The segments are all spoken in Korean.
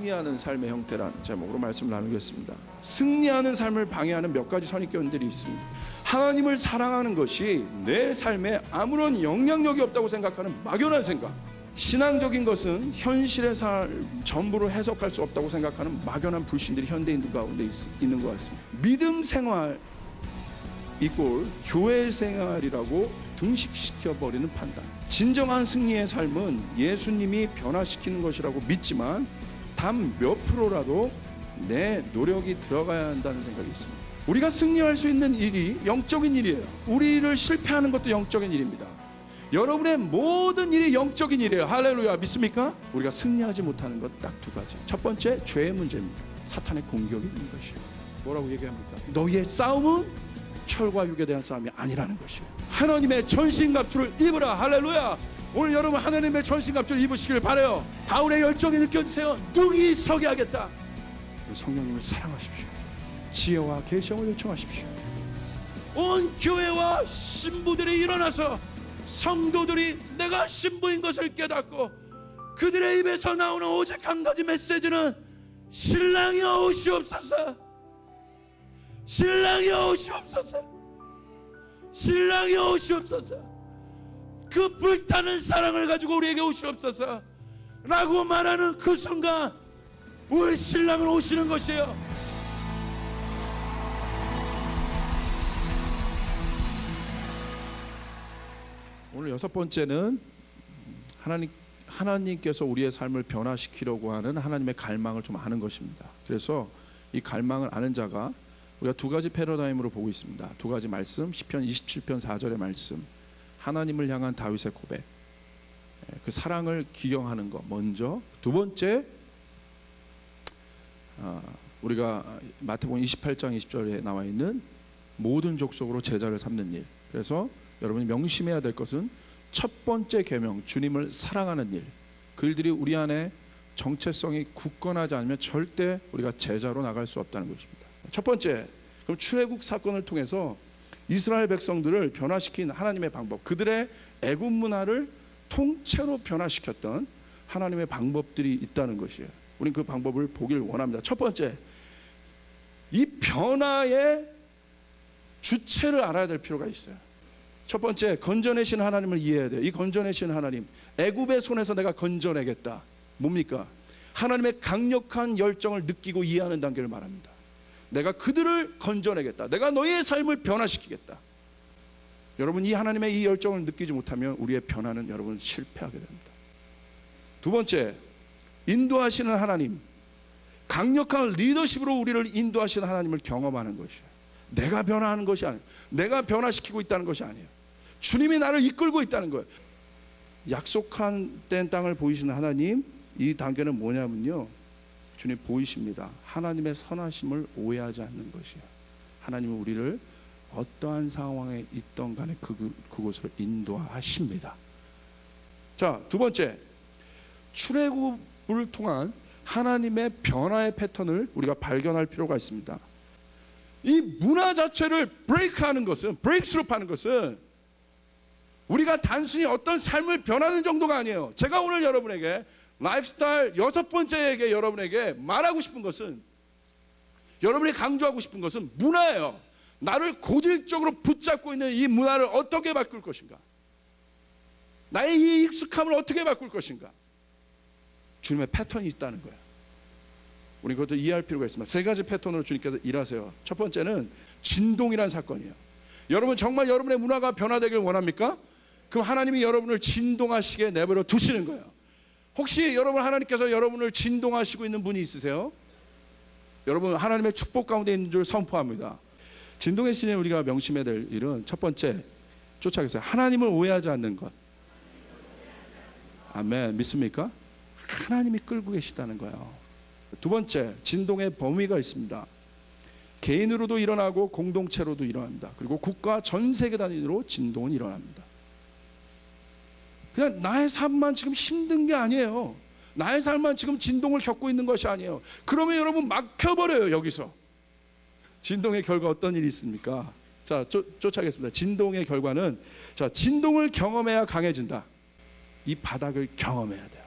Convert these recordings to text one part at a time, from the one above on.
승리하는 삶의 형태란 제목으로 말씀을 나누겠습니다. 승리하는 삶을 방해하는 몇 가지 선입견들이 있습니다. 하나님을 사랑하는 것이 내 삶에 아무런 영향력이 없다고 생각하는 막연한 생각, 신앙적인 것은 현실의 삶 전부로 해석할 수 없다고 생각하는 막연한 불신들이 현대인들 가운데 있는 것 같습니다. 믿음 생활 이꼴 교회 생활이라고 등식시켜버리는 판단. 진정한 승리의 삶은 예수님이 변화시키는 것이라고 믿지만 단 몇 프로라도 내 노력이 들어가야 한다는 생각이 있습니다. 우리가 승리할 수 있는 일이 영적인 일이에요. 우리를 실패하는 것도 영적인 일입니다. 여러분의 모든 일이 영적인 일이에요. 할렐루야. 믿습니까? 우리가 승리하지 못하는 것 딱 두 가지. 첫 번째, 죄의 문제입니다. 사탄의 공격이 있는 것이에요. 뭐라고 얘기합니까? 너희의 싸움은 혈과 육에 대한 싸움이 아니라는 것이에요. 하나님의 전신갑주를 입으라. 할렐루야. 오늘 여러분 하나님의 전신갑주를 입으시길 바라요. 바울의 열정이 느껴지세요. 둥이 서게 하겠다. 성령님을 사랑하십시오. 지혜와 계시를 요청하십시오. 온 교회와 신부들이 일어나서 성도들이 내가 신부인 것을 깨닫고 그들의 입에서 나오는 오직 한 가지 메시지는 신랑이여 오시옵소서, 신랑이여 오시옵소서, 신랑이여 오시옵소서, 그 불타는 사랑을 가지고 우리에게 오시옵소서 라고 말하는 그 순간 우리 신랑은 오시는 것이에요. 오늘 여섯 번째는 하나님께서 우리의 삶을 변화시키려고 하는 하나님의 갈망을 좀 아는 것입니다. 그래서 이 갈망을 아는 자가 우리가 두 가지 패러다임으로 보고 있습니다. 두 가지 말씀, 시편 27편 4절의 말씀, 하나님을 향한 다윗의 고백, 그 사랑을 기경하는 것 먼저. 두 번째, 우리가 마태복음 28장 20절에 나와 있는 모든 족속으로 제자를 삼는 일. 그래서 여러분이 명심해야 될 것은 첫 번째 계명, 주님을 사랑하는 일. 그 일들이 우리 안에 정체성이 굳건하지 않으면 절대 우리가 제자로 나갈 수 없다는 것입니다. 첫 번째, 그럼 출애굽 사건을 통해서 이스라엘 백성들을 변화시킨 하나님의 방법, 그들의 애굽 문화를 통째로 변화시켰던 하나님의 방법들이 있다는 것이에요. 우리는 그 방법을 보길 원합니다. 첫 번째, 이 변화의 주체를 알아야 될 필요가 있어요. 첫 번째, 건져내신 하나님을 이해해야 돼요. 이 건져내신 하나님, 애굽의 손에서 내가 건져내겠다. 뭡니까? 하나님의 강력한 열정을 느끼고 이해하는 단계를 말합니다. 내가 그들을 건져내겠다. 내가 너희의 삶을 변화시키겠다. 여러분, 이 하나님의 이 열정을 느끼지 못하면 우리의 변화는 여러분 실패하게 됩니다. 두 번째, 인도하시는 하나님, 강력한 리더십으로 우리를 인도하시는 하나님을 경험하는 것이에요. 내가 변화하는 것이 아니에요. 내가 변화시키고 있다는 것이 아니에요. 주님이 나를 이끌고 있다는 거예요. 약속한 땅을 보이시는 하나님, 이 단계는 뭐냐면요, 주님 보이십니다. 하나님의 선하심을 오해하지 않는 것이에요. 하나님은 우리를 어떠한 상황에 있던 간에 그곳으로 인도하십니다. 자, 두 번째, 출애굽을 통한 하나님의 변화의 패턴을 우리가 발견할 필요가 있습니다. 이 문화 자체를 브레이크하는 것은, 브레이크스루하는 것은 우리가 단순히 어떤 삶을 변하는 정도가 아니에요. 제가 오늘 여러분에게 라이프스타일 여섯 번째에게 여러분에게 말하고 싶은 것은, 여러분이 강조하고 싶은 것은 문화예요. 나를 고질적으로 붙잡고 있는 이 문화를 어떻게 바꿀 것인가? 나의 이 익숙함을 어떻게 바꿀 것인가? 주님의 패턴이 있다는 거예요. 우리 그것도 이해할 필요가 있습니다. 세 가지 패턴으로 주님께서 일하세요. 첫 번째는 진동이라는 사건이에요. 여러분 정말 여러분의 문화가 변화되길 원합니까? 그럼 하나님이 여러분을 진동하시게 내버려 두시는 거예요. 혹시 여러분 하나님께서 여러분을 진동하시고 있는 분이 있으세요? 여러분 하나님의 축복 가운데 있는 줄 선포합니다. 진동의 신에 우리가 명심해야 될 일은 첫 번째, 쫓아가세요. 하나님을 오해하지 않는 것. 아멘. 믿습니까? 하나님이 끌고 계시다는 거예요. 두 번째, 진동의 범위가 있습니다. 개인으로도 일어나고 공동체로도 일어납니다. 그리고 국가 전 세계 단위로 진동은 일어납니다. 그냥 나의 삶만 지금 힘든 게 아니에요. 나의 삶만 지금 진동을 겪고 있는 것이 아니에요. 그러면 여러분 막혀버려요. 여기서 진동의 결과 어떤 일이 있습니까? 자, 쫓아가겠습니다. 진동의 결과는, 자, 진동을 경험해야 강해진다. 이 바닥을 경험해야 돼요.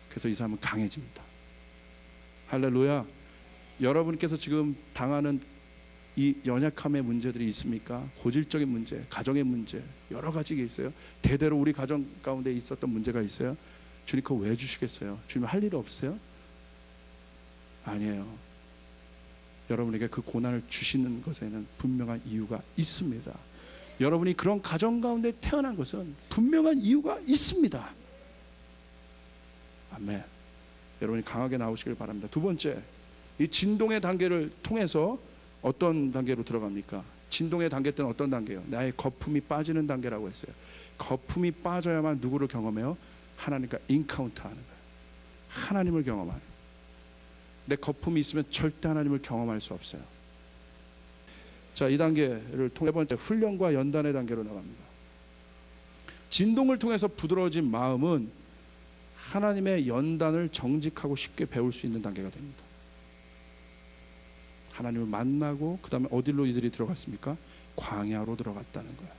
그래서 이 사람은 강해집니다. 할렐루야. 여러분께서 지금 당하는 이 연약함의 문제들이 있습니까? 고질적인 문제, 가정의 문제, 여러 가지가 있어요. 대대로 우리 가정 가운데 있었던 문제가 있어요. 주님 그거 왜 주시겠어요? 주님 할 일 없어요? 아니에요. 여러분에게 그 고난을 주시는 것에는 분명한 이유가 있습니다. 여러분이 그런 가정 가운데 태어난 것은 분명한 이유가 있습니다. 아멘. 여러분이 강하게 나오시길 바랍니다. 두 번째, 이 진동의 단계를 통해서 어떤 단계로 들어갑니까? 진동의 단계 때는 어떤 단계예요? 나의 거품이 빠지는 단계라고 했어요. 거품이 빠져야만 누구를 경험해요? 하나님과 인카운트하는 거예요. 하나님을 경험하는 거예요. 내 거품이 있으면 절대 하나님을 경험할 수 없어요. 자, 이 단계를 통해 세 번째 훈련과 연단의 단계로 나갑니다. 진동을 통해서 부드러워진 마음은 하나님의 연단을 정직하고 쉽게 배울 수 있는 단계가 됩니다. 하나님을 만나고 그 다음에 어디로 이들이 들어갔습니까? 광야로 들어갔다는 거예요.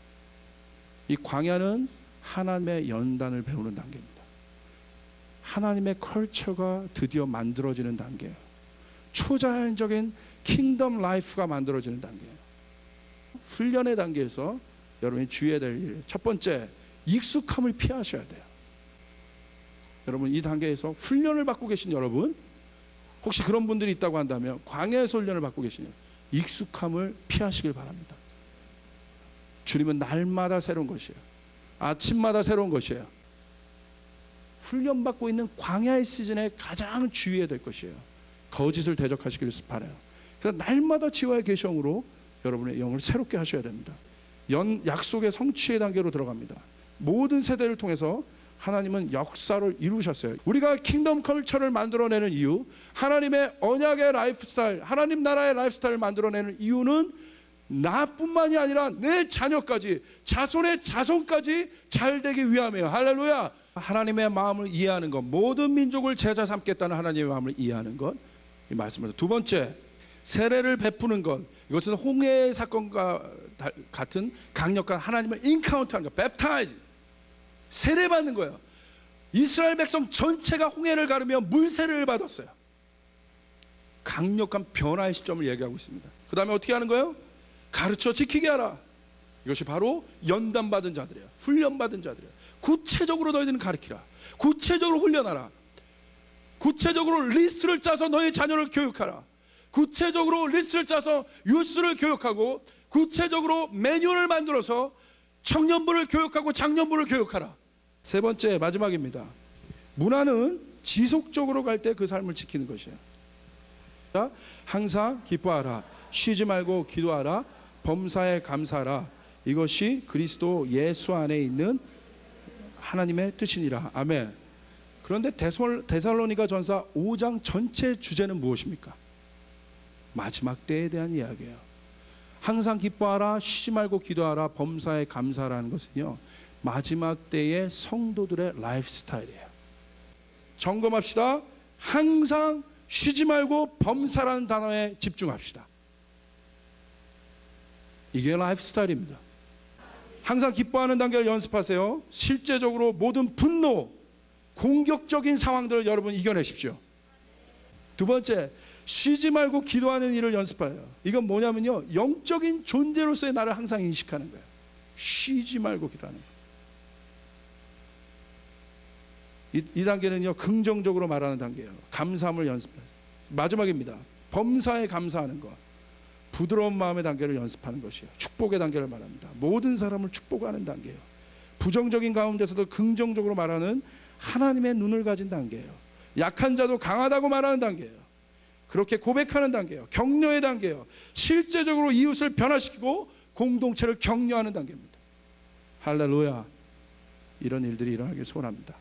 이 광야는 하나님의 연단을 배우는 단계입니다. 하나님의 컬처가 드디어 만들어지는 단계예요. 초자연적인 킹덤 라이프가 만들어지는 단계예요. 훈련의 단계에서 여러분이 주의해야 될 일, 첫 번째, 익숙함을 피하셔야 돼요. 여러분, 이 단계에서 훈련을 받고 계신 여러분, 혹시 그런 분들이 있다고 한다면 광야에서 훈련을 받고 계시냐, 익숙함을 피하시길 바랍니다. 주님은 날마다 새로운 것이에요. 아침마다 새로운 것이에요. 훈련받고 있는 광야의 시즌에 가장 주의해야 될 것이에요. 거짓을 대적하시길 바라요. 그래서 날마다 지와의 계시형으로 여러분의 영을 새롭게 하셔야 됩니다. 약속의 성취의 단계로 들어갑니다. 모든 세대를 통해서 하나님은 역사를 이루셨어요. 우리가 킹덤 컬처를 만들어내는 이유, 하나님의 언약의 라이프 스타일, 하나님 나라의 라이프 스타일을 만들어내는 이유는 나뿐만이 아니라 내 자녀까지, 자손의 자손까지 잘 되기 위함이에요. 할렐루야. 하나님의 마음을 이해하는 것, 모든 민족을 제자 삼겠다는 하나님의 마음을 이해하는 것, 이 말씀입니다. 두 번째, 세례를 베푸는 것. 이것은 홍해의 사건과 같은 강력한 하나님을 인카운트하는 것, 웹타이즈, 세례 받는 거예요. 이스라엘 백성 전체가 홍해를 가르며 물 세례를 받았어요. 강력한 변화의 시점을 얘기하고 있습니다. 그 다음에 어떻게 하는 거예요? 가르쳐 지키게 하라. 이것이 바로 연단받은 자들이에요. 훈련받은 자들이에요. 구체적으로 너희들은 가르치라. 구체적으로 훈련하라. 구체적으로 리스트를 짜서 너희 자녀를 교육하라. 구체적으로 리스트를 짜서 유스를 교육하고, 구체적으로 매뉴얼을 만들어서 청년부를 교육하고 장년부를 교육하라. 세 번째, 마지막입니다. 문화는 지속적으로 갈 때 그 삶을 지키는 것이에요. 자, 항상 기뻐하라. 쉬지 말고 기도하라. 범사에 감사하라. 이것이 그리스도 예수 안에 있는 하나님의 뜻이니라. 아멘. 그런데 데살로니가 전서 5장 전체 주제는 무엇입니까? 마지막 때에 대한 이야기예요. 항상 기뻐하라, 쉬지 말고 기도하라, 범사에 감사하라는 것은요, 마지막 때의 성도들의 라이프 스타일이에요. 점검합시다. 항상 쉬지 말고 범사라는 단어에 집중합시다. 이게 라이프 스타일입니다. 항상 기뻐하는 단계를 연습하세요. 실제적으로 모든 분노, 공격적인 상황들을 여러분 이겨내십시오. 두 번째, 쉬지 말고 기도하는 일을 연습해요. 이건 뭐냐면요, 영적인 존재로서의 나를 항상 인식하는 거예요. 쉬지 말고 기도하는 거예요. 이 단계는요, 긍정적으로 말하는 단계예요. 감사함을 연습해요. 마지막입니다. 범사에 감사하는 것. 부드러운 마음의 단계를 연습하는 것이에요. 축복의 단계를 말합니다. 모든 사람을 축복하는 단계예요. 부정적인 가운데서도 긍정적으로 말하는 하나님의 눈을 가진 단계예요. 약한 자도 강하다고 말하는 단계예요. 그렇게 고백하는 단계예요. 격려의 단계예요. 실제적으로 이웃을 변화시키고 공동체를 격려하는 단계입니다. 할렐루야. 이런 일들이 일어나길 소원합니다.